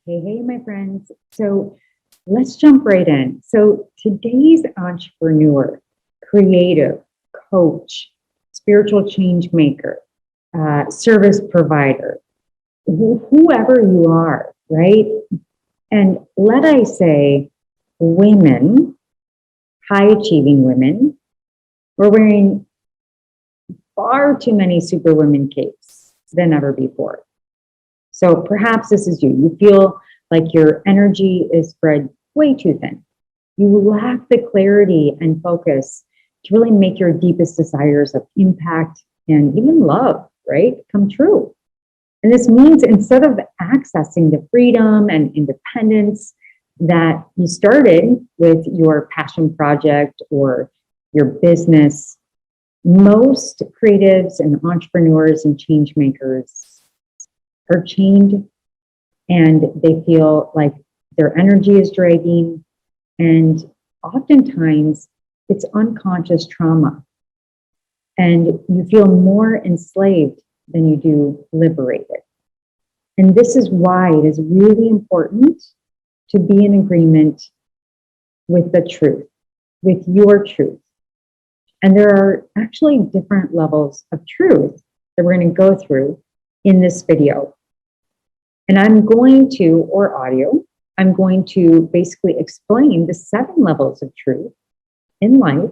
Hey, hey, my friends. So let's jump right in. So today's entrepreneur, creative, coach, spiritual change maker, service provider, whoever you are, right? And let I say, women, high achieving women, we're wearing far too many superwoman capes than ever before. So perhaps this is you. You feel like your energy is spread way too thin. You lack the clarity and focus to really make your deepest desires of impact and even love, right, come true. And this means instead of accessing the freedom and independence that you started with your passion project or your business, most creatives and entrepreneurs and change makers are chained and they feel like their energy is dragging. And oftentimes it's unconscious trauma. And you feel more enslaved than you do liberated. And this is why it is really important to be in agreement with the truth, with your truth. And there are actually different levels of truth that we're going to go through in this video. And I'm going to, or audio, I'm going to basically explain the 7 levels of truth in life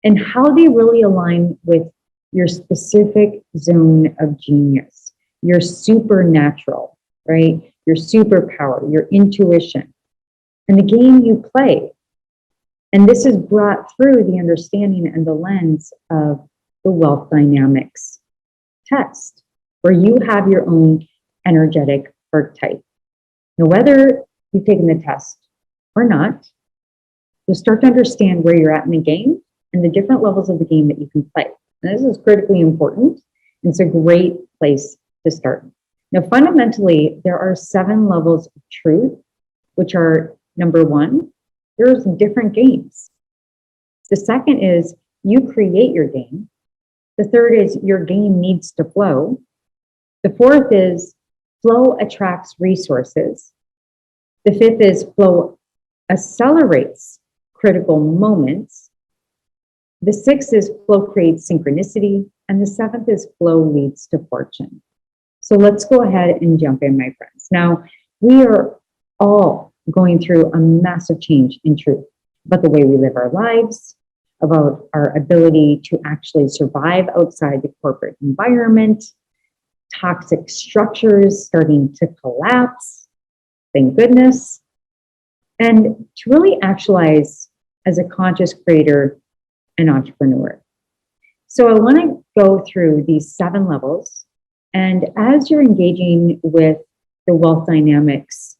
and how they really align with your specific zone of genius, your supernatural, right? Your superpower, your intuition, and the game you play. And this is brought through the understanding and the lens of the wealth dynamics test, where you have your own energetic archetype. Now, whether you've taken the test or not, you'll start to understand where you're at in the game and the different levels of the game that you can play. And this is critically important. And it's a great place to start. Now, fundamentally, there are 7 levels of truth, which are number 1, there's different games. The second is you create your game. The third is your game needs to flow. The fourth is flow attracts resources. The fifth is flow accelerates critical moments. The sixth is flow creates synchronicity. And the 7th is flow leads to fortune. So let's go ahead and jump in, my friends. Now, we are all going through a massive change in truth about the way we live our lives, about our ability to actually survive outside the corporate environment, toxic structures starting to collapse, thank goodness, and to really actualize as a conscious creator and entrepreneur. So I want to go through these 7 levels. And as you're engaging with the wealth dynamics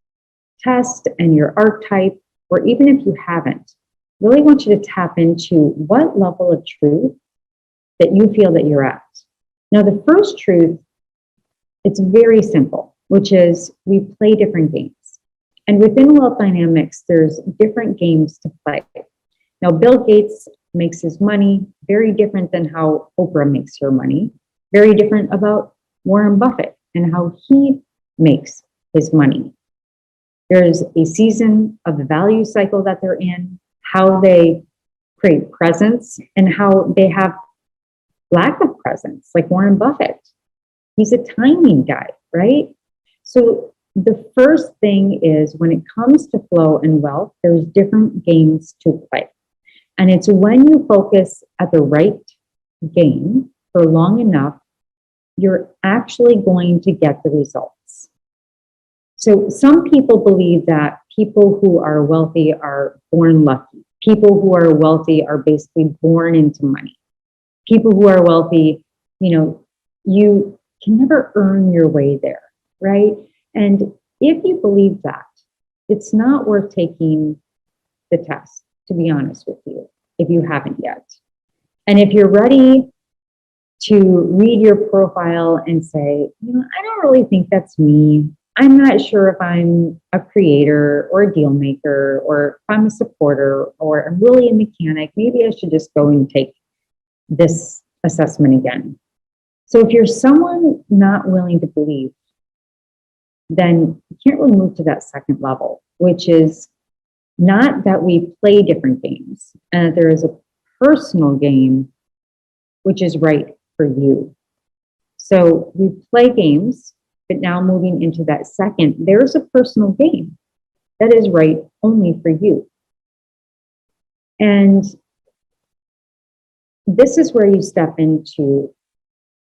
test and your archetype, or even if you haven't, really want you to tap into what level of truth that you feel that you're at. Now, the first truth, it's very simple, which is we play different games. And within wealth dynamics, there's different games to play. Now, Bill Gates makes his money very different than how Oprah makes her money, very different about Warren Buffett and how he makes his money. There's a season of the value cycle that they're in, how they create presence, and how they have lack of presence, like Warren Buffett. He's a timing guy, right? So the first thing is when it comes to flow and wealth, there's different games to play. And it's when you focus at the right game for long enough, you're actually going to get the results. So some people believe that people who are wealthy are born lucky. People who are wealthy are basically born into money. People who are wealthy, you can never earn your way there, right? And if you believe that, it's not worth taking the test, to be honest with you, if you haven't yet. And if you're ready to read your profile and say, I don't really think that's me. I'm not sure if I'm a creator or a deal maker or if I'm a supporter or I'm really a mechanic. Maybe I should just go and take this assessment again. So if you're someone not willing to believe then you can't really move to that second level, which is not that we play different games and that there is a personal game which is right for you. So we play games, but now moving into that second, there's a personal game that is right only for you. And this is where you step into,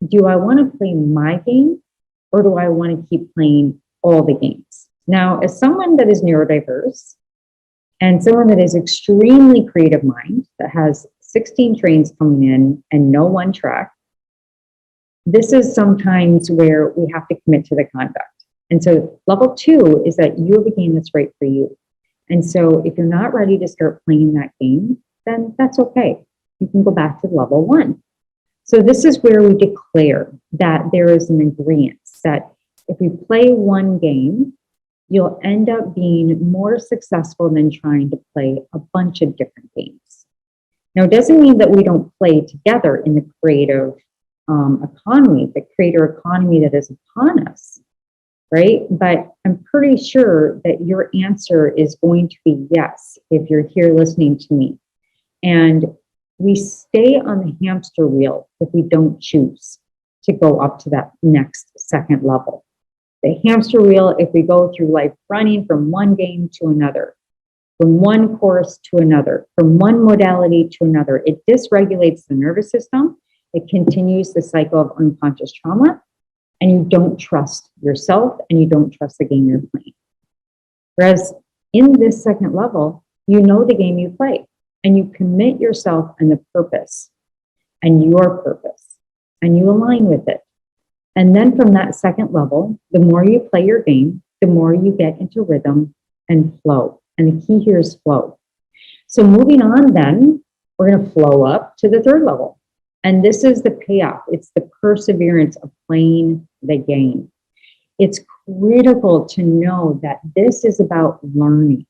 do I want to play my game or do I want to keep playing all the games? Now, as someone that is neurodiverse and someone that is extremely creative mind, that has 16 trains coming in and no one track, this is sometimes where we have to commit to the conduct. And so level 2 is that you have a game that's right for you. And so if you're not ready to start playing that game, then that's okay. You can go back to level 1. So this is where we declare that there is an agreement that if we play one game, you'll end up being more successful than trying to play a bunch of different games. Now, it doesn't mean that we don't play together in the creative economy, the creator economy that is upon us, right? But I'm pretty sure that your answer is going to be yes if you're here listening to me. And we stay on the hamster wheel if we don't choose to go up to that next second level. The hamster wheel, if we go through life running from one game to another, from one course to another, from one modality to another, it dysregulates the nervous system. It continues the cycle of unconscious trauma, and you don't trust yourself and you don't trust the game you're playing. Whereas in this second level, you know the game you play and you commit yourself and the purpose and your purpose and you align with it. And then from that second level, the more you play your game, the more you get into rhythm and flow. And the key here is flow. So moving on then, we're going to flow up to the third level. And this is the payoff. It's the perseverance of playing the game. It's critical to know that this is about learning.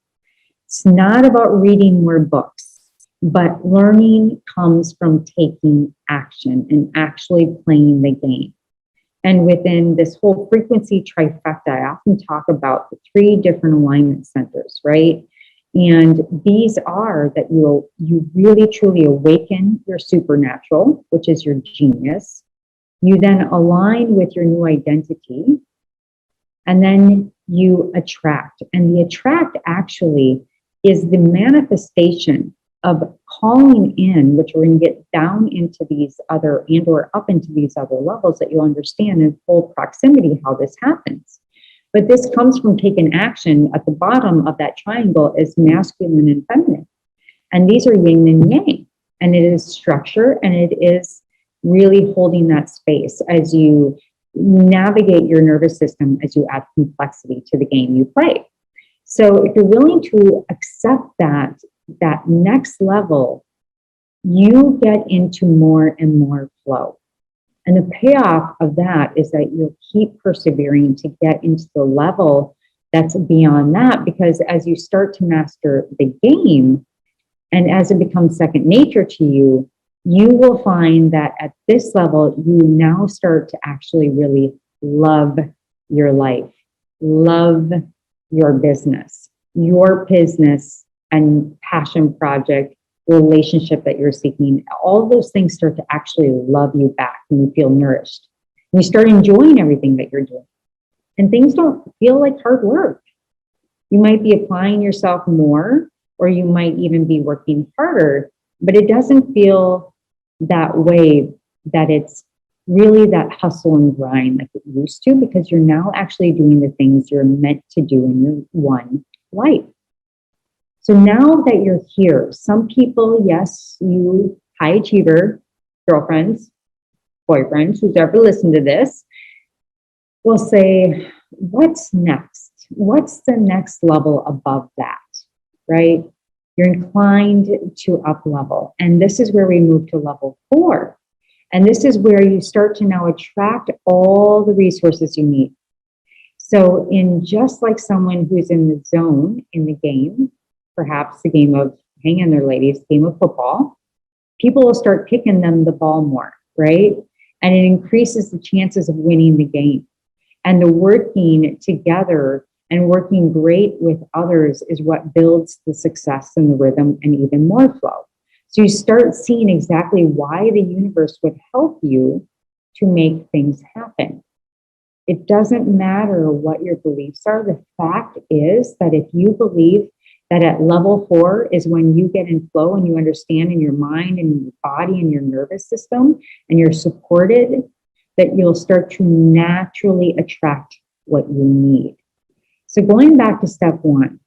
It's not about reading more books, but learning comes from taking action and actually playing the game. And within this whole frequency trifecta, I often talk about the 3 different alignment centers, right? And these are that you really truly awaken your supernatural, which is your genius. You then align with your new identity, and then you attract. And the attract actually is the manifestation of calling in, which we're going to get down into these other and or up into these other levels that you'll understand in full proximity how this happens. But this comes from taking action. At the bottom of that triangle is masculine and feminine. And these are yin and yang. And it is structure and it is really holding that space as you navigate your nervous system, as you add complexity to the game you play. So if you're willing to accept that next level, you get into more and more flow. And the payoff of that is that you'll keep persevering to get into the level that's beyond that, because as you start to master the game and as it becomes second nature to you, you will find that at this level, you now start to actually really love your life, love your business and passion project, relationship that you're seeking. All those things start to actually love you back and you feel nourished. And you start enjoying everything that you're doing. And things don't feel like hard work. You might be applying yourself more, or you might even be working harder, but it doesn't feel that way, that it's really that hustle and grind like it used to, because you're now actually doing the things you're meant to do in your one life. So now that you're here, some people, yes, you high achiever, girlfriends, boyfriends, who's ever listened to this, will say, what's next? What's the next level above that, right? You're inclined to up level. And this is where we move to level 4. And this is where you start to now attract all the resources you need. So in just like someone who's in the zone in the game, perhaps the game of, hang in there ladies, game of football, people will start kicking them the ball more, right? And it increases the chances of winning the game. And the working together and working great with others is what builds the success and the rhythm and even more flow. So you start seeing exactly why the universe would help you to make things happen. It doesn't matter what your beliefs are. The fact is that if you believe that at level 4 is when you get in flow and you understand in your mind and your body and your nervous system and you're supported, that you'll start to naturally attract what you need. So going back to step 1,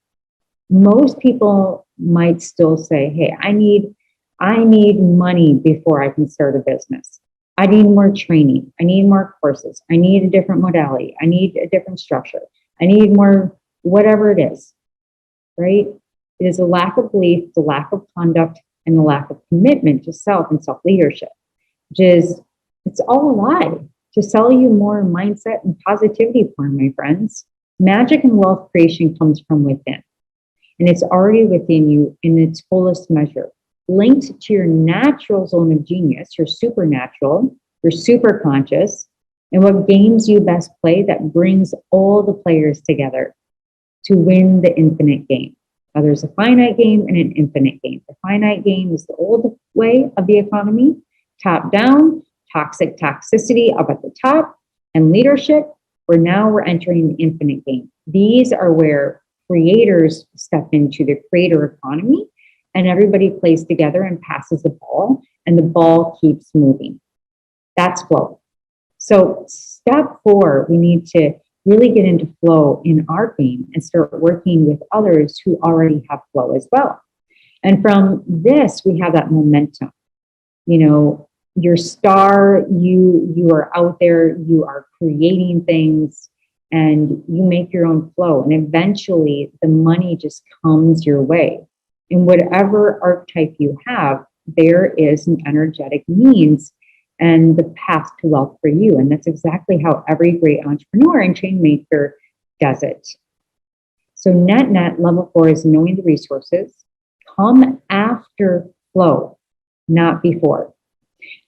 most people might still say, hey, I need money before I can start a business. I need more training. I need more courses. I need a different modality. I need a different structure. I need more, whatever it is, right? It is a lack of belief, the lack of conduct, and the lack of commitment to self and self-leadership, which is, it's all a lie to sell you more mindset and positivity porn, my friends. Magic and wealth creation comes from within, and it's already within you in its fullest measure, linked to your natural zone of genius, your supernatural, your super conscious, and what games you best play that brings all the players together to win the infinite game. Now, there's a finite game and an infinite game. The finite game is the old way of the economy, top down, toxic toxicity up at the top, and leadership, where now we're entering the infinite game. These are where creators step into the creator economy, and everybody plays together and passes the ball, and the ball keeps moving. That's flow. So step 4, we need to really get into flow in our game and start working with others who already have flow as well. And from this, we have that momentum. You know, your star, you are out there, you are creating things, and you make your own flow. And eventually the money just comes your way. In whatever archetype you have, there is an energetic means and the path to wealth for you. And that's exactly how every great entrepreneur and chain maker does it. So net, level 4 is knowing the resources. Come after flow, not before.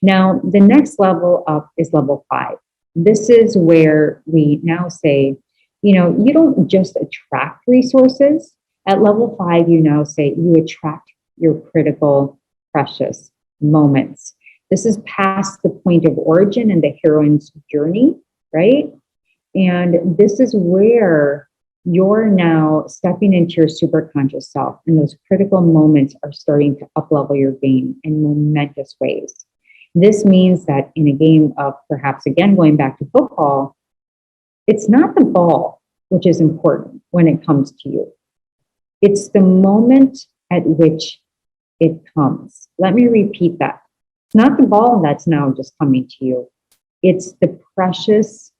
Now, the next level up is level 5. This is where we now say, you know, you don't just attract resources. At level 5, you now say you attract your critical, precious moments. This is past the point of origin and the heroine's journey, right? And this is where you're now stepping into your super conscious self, and those critical moments are starting to up-level your game in momentous ways. This means that in a game of, perhaps again going back to football, it's not the ball which is important when it comes to you. It's the moment at which it comes. Let me repeat that. It's not the ball that's now just coming to you. It's the precious,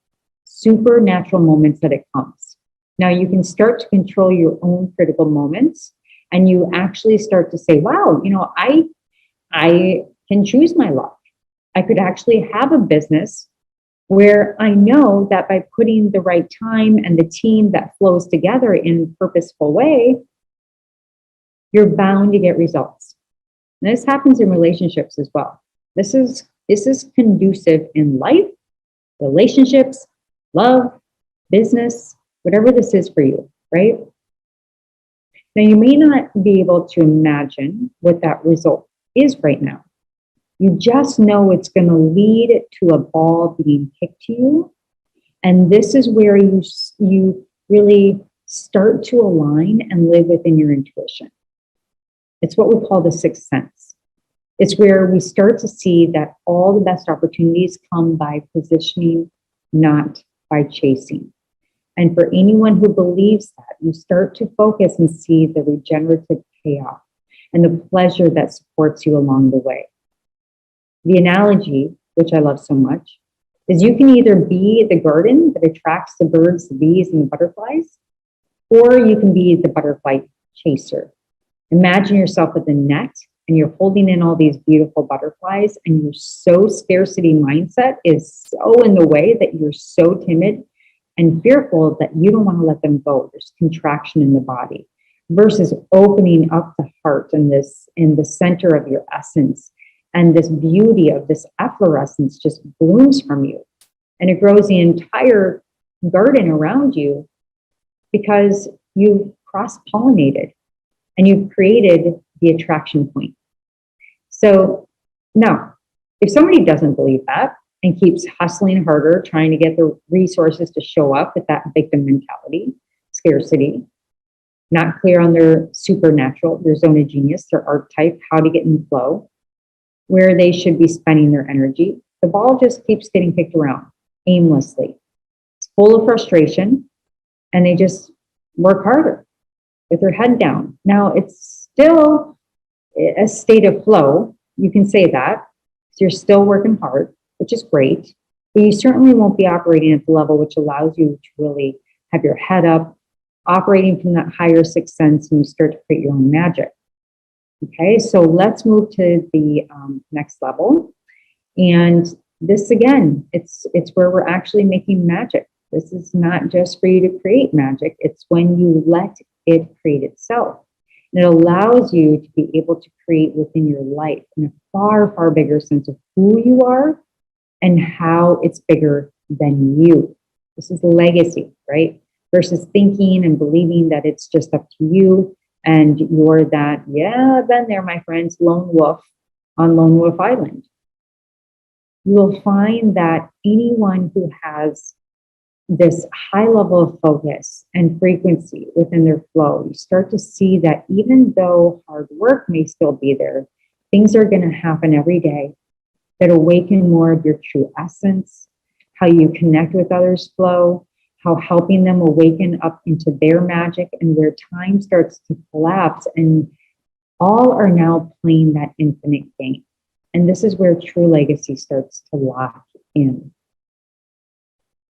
supernatural moments that it comes. Now you can start to control your own critical moments, and you actually start to say, wow, you know, I can choose my luck. I could actually have a business where I know that by putting the right time and the team that flows together in a purposeful way, you're bound to get results. And this happens in relationships as well. This is conducive in life, relationships, love, business, whatever this is for you, right? Now, you may not be able to imagine what that result is right now. You just know it's going to lead to a ball being kicked to you. And this is where you really start to align and live within your intuition. It's what we call the sixth sense. It's where we start to see that all the best opportunities come by positioning, not by chasing. And for anyone who believes that, you start to focus and see the regenerative payoff and the pleasure that supports you along the way. The analogy, which I love so much, is you can either be the garden that attracts the birds, the bees, and the butterflies, or you can be the butterfly chaser. Imagine yourself with a net and you're holding in all these beautiful butterflies, and your scarcity mindset is so in the way that you're so timid and fearful that you don't want to let them go. There's contraction in the body versus opening up the heart and this in the center of your essence. And this beauty of this efflorescence just blooms from you. And it grows the entire garden around you because you've cross-pollinated and you've created the attraction point. So now, if somebody doesn't believe that and keeps hustling harder, trying to get the resources to show up with that victim mentality, scarcity, not clear on their supernatural, their zone of genius, their archetype, how to get in flow, where they should be spending their energy, the ball just keeps getting kicked around aimlessly. It's full of frustration, and they just work harder with their head down. Now, it's still a state of flow. You can say that. So you're still working hard, which is great, but you certainly won't be operating at the level which allows you to really have your head up, operating from that higher sixth sense, and you start to create your own magic. Okay, so let's move to the next level. And this again, it's where we're actually making magic. This is not just for you to create magic, it's when you let it create itself. And it allows you to be able to create within your life in a far, far bigger sense of who you are and how it's bigger than you. This is legacy, right? Versus thinking and believing that it's just up to you and you're that, yeah, I've been there, my friends, lone wolf on Lone Wolf Island. You will find that anyone who has this high level of focus and frequency within their flow, you start to see that even though hard work may still be there, things are going to happen every day that awaken more of your true essence, how you connect with others' flow, how helping them awaken up into their magic, and where time starts to collapse and all are now playing that infinite game. And this is where true legacy starts to lock in.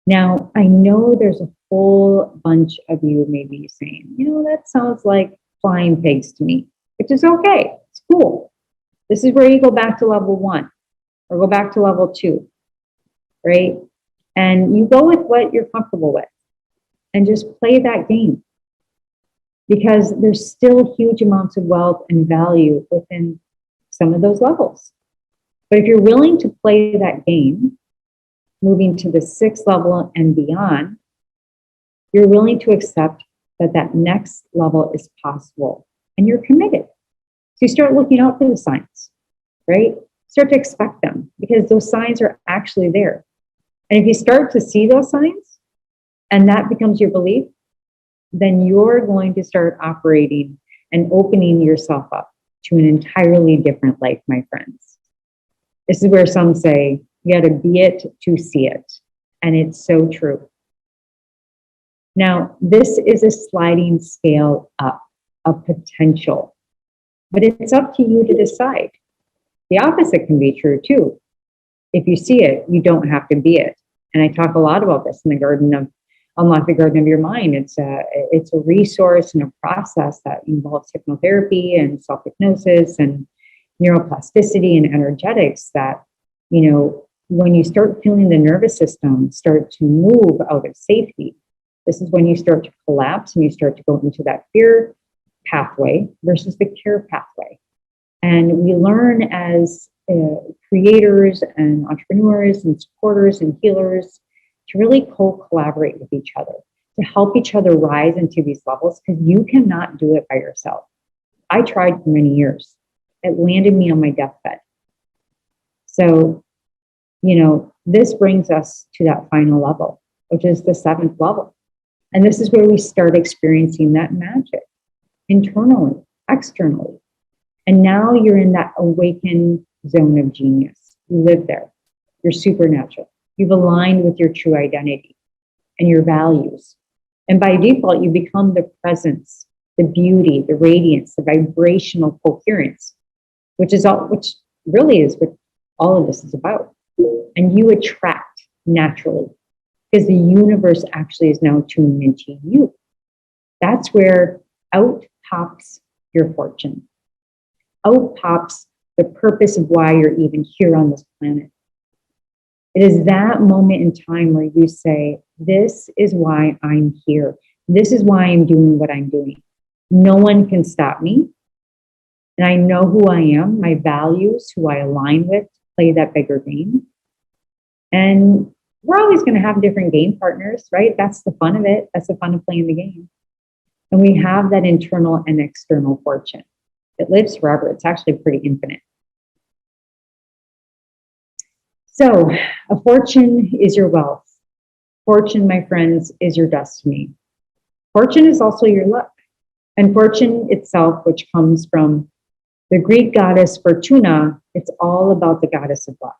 Now, I know there's a whole bunch of you maybe saying, that sounds like flying pigs to me, which is okay. It's cool. This is where you go back to level 1 or go back to level 2, right? And you go with what you're comfortable with and just play that game, because there's still huge amounts of wealth and value within some of those levels. But if you're willing to play that game, moving to the 6th level and beyond, you're willing to accept that that next level is possible and you're committed. So you start looking out for the signs, right? Start to expect them because those signs are actually there. And if you start to see those signs and that becomes your belief, then you're going to start operating and opening yourself up to an entirely different life, my friends. This is where some say, you got to be it to see it. And it's so true. Now, this is a sliding scale up of potential, but it's up to you to decide. The opposite can be true too. If you see it, you don't have to be it. And I talk a lot about this in the Garden of Unlock the Garden of Your Mind. It's a resource and a process that involves hypnotherapy and self-hypnosis and neuroplasticity and energetics that, when you start feeling the nervous system start to move out of safety, this is when you start to collapse and you start to go into that fear pathway versus the care pathway. And we learn as creators and entrepreneurs and supporters and healers to really co-collaborate with each other, to help each other rise into these levels, because you cannot do it by yourself. I tried for many years. It landed me on my deathbed. So, this brings us to that final level, which is the 7th level. And this is where we start experiencing that magic internally, externally. And now you're in that awakened zone of genius. You live there. You're supernatural. You've aligned with your true identity and your values. And by default, you become the presence, the beauty, the radiance, the vibrational coherence, which really is what all of this is about. And you attract naturally because the universe actually is now tuned into you. That's where out pops your fortune. Out pops the purpose of why you're even here on this planet. It is that moment in time where you say, this is why I'm here. This is why I'm doing what I'm doing. No one can stop me. And I know who I am, my values, who I align with, play that bigger game. And, We're always going to have different game partners, right? That's the fun of it. That's the fun of playing the game. And we have that internal and external fortune. It lives forever. It's actually pretty infinite. So a fortune is your wealth. Fortune, my friends, is your destiny. Fortune is also your luck. And fortune itself, which comes from the Greek goddess Fortuna, it's all about the goddess of luck.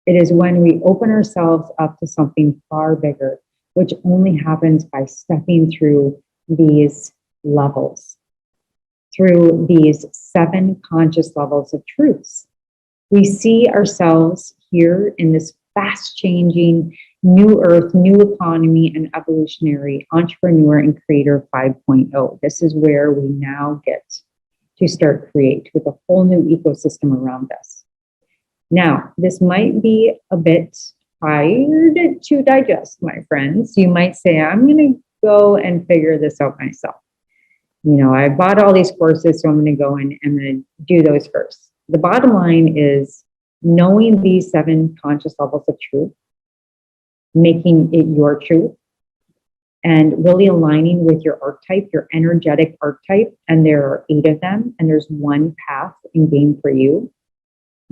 It is when we open ourselves up to something far bigger, which only happens by stepping through these levels, through these 7 conscious levels of truths. We see ourselves here in this fast-changing new earth, new economy, and evolutionary entrepreneur and creator 5.0. This is where we now get to start create with a whole new ecosystem around us. Now, this might be a bit hard to digest, my friends. You might say, I'm going to go and figure this out myself. You know, I bought all these courses, so I'm going to go and I'm going to do those first. The bottom line is knowing these 7 conscious levels of truth, making it your truth, and really aligning with your archetype, your energetic archetype. And there are 8 of them, and there's one path in game for you.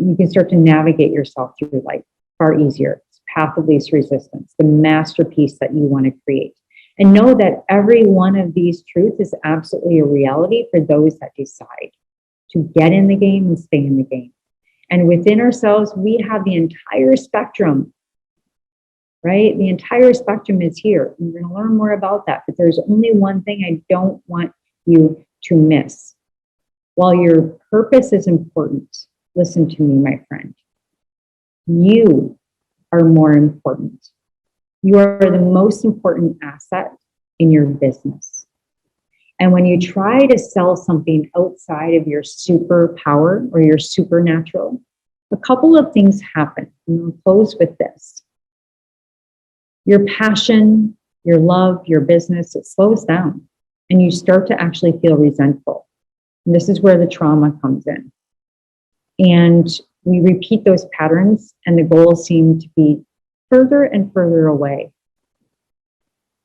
You can start to navigate yourself through life far easier. It's path of least resistance, the masterpiece that you want to create. And know that every one of these truths is absolutely a reality for those that decide to get in the game and stay in the game. And within ourselves, we have the entire spectrum, right? The entire spectrum is here. And we're going to learn more about that. But there's only one thing I don't want you to miss. While your purpose is important, listen to me, my friend. You are more important. You are the most important asset in your business. And when you try to sell something outside of your superpower or your supernatural, a couple of things happen. And I'll close with this. Your passion, your love, your business, it slows down. And you start to actually feel resentful. And this is where the trauma comes in. And we repeat those patterns, and the goals seem to be further and further away.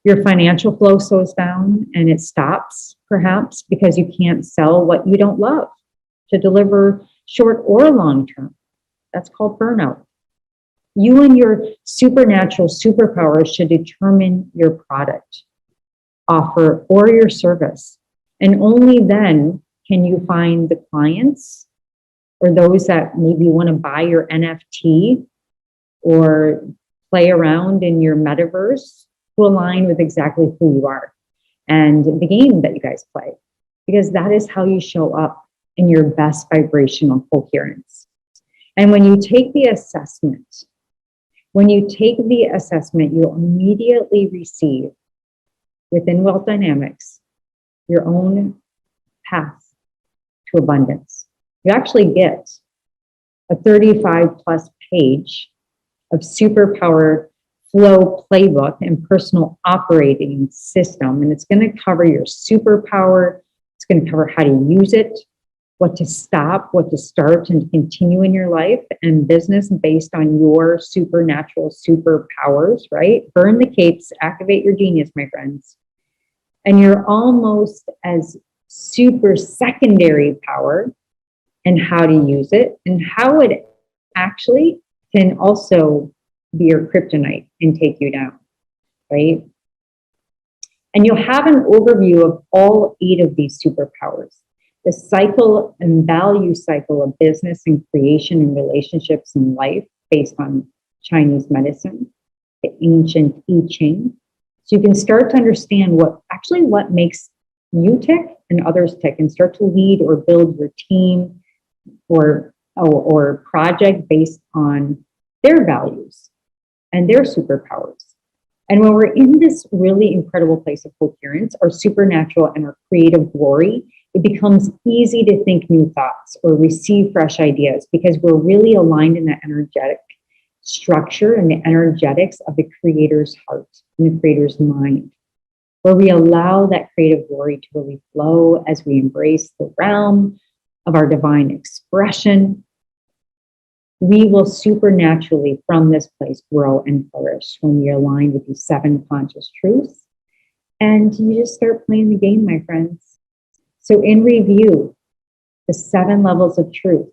Your financial flow slows down and it stops, perhaps, because you can't sell what you don't love to deliver short or long term. That's called burnout. You and your supernatural superpowers should determine your product, offer, or your service. And only then can you find the clients or those that maybe want to buy your NFT or play around in your metaverse to align with exactly who you are and the game that you guys play, because that is how you show up in your best vibrational coherence. And when you take the assessment, you'll immediately receive within Wealth Dynamics your own path to abundance. You actually get a 35 plus page of superpower flow playbook and personal operating system. And it's going to cover your superpower. It's going to cover how to use it, what to stop, what to start and continue in your life and business based on your supernatural superpowers, right? Burn the capes, activate your genius, my friends. And you're almost as super secondary power and how to use it and how it actually can also be your kryptonite and take you down, right? And you'll have an overview of all 8 of these superpowers, the cycle and value cycle of business and creation and relationships and life based on Chinese medicine, the ancient I Ching. So you can start to understand what makes you tick and others tick and start to lead or build your team or project based on their values and their superpowers. And when we're in this really incredible place of coherence, our supernatural and our creative glory, it becomes easy to think new thoughts or receive fresh ideas because we're really aligned in the energetic structure and the energetics of the creator's heart and the creator's mind, where we allow that creative glory to really flow as we embrace the realm of our divine expression. we will supernaturally from this place grow and flourish when we are aligned with these 7 conscious truths. And you just start playing the game, my friends. So in review, the 7 levels of truth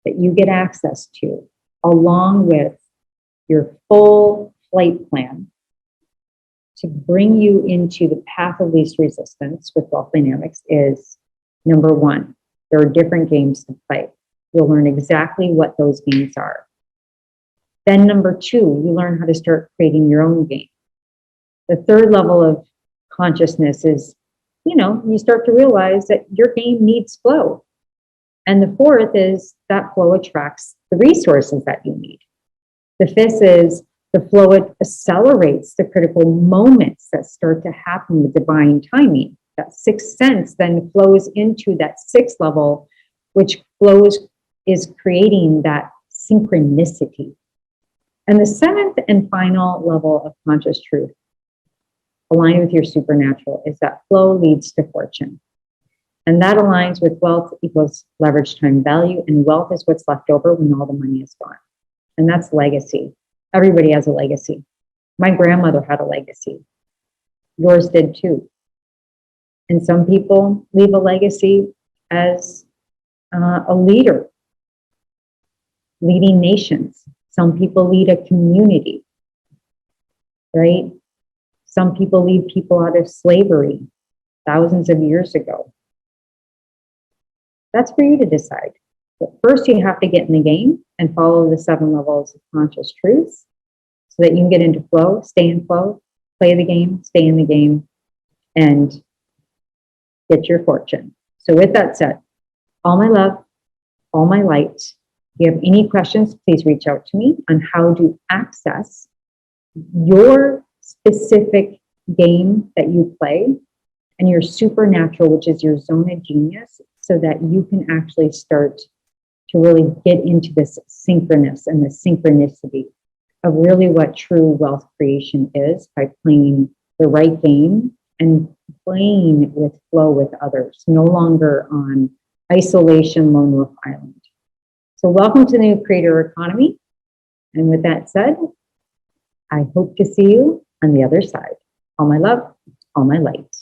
that you get access to, along with your full flight plan to bring you into the path of least resistance with wealth dynamics is, number 1, there are different games to play. You'll learn exactly what those games are. Then number 2, you learn how to start creating your own game. The 3rd level of consciousness is, you start to realize that your game needs flow. And the 4th is that flow attracts the resources that you need. The 5th is the flow, it accelerates the critical moments that start to happen with divine timing. That 6th sense then flows into that 6th level, which is creating that synchronicity. And the 7th and final level of conscious truth, aligned with your supernatural, is that flow leads to fortune. And that aligns with wealth equals leverage time value, and wealth is what's left over when all the money is gone. And that's legacy. Everybody has a legacy. My grandmother had a legacy. Yours did too. And some people leave a legacy as a leader, leading nations. Some people lead a community, right? Some people lead people out of slavery thousands of years ago. That's for you to decide. But first, you have to get in the game and follow the 7 levels of conscious truths so that you can get into flow, stay in flow, play the game, stay in the game, and get your fortune. So with that said, all my love, all my light. If you have any questions, please reach out to me on how to access your specific game that you play and your supernatural, which is your zone of genius, so that you can actually start to really get into this synchronous and the synchronicity of really what true wealth creation is by playing the right game and playing with flow with others, no longer on isolation, lone wolf island. So welcome to the new creator economy. And with that said, I hope to see you on the other side. All my love, all my light.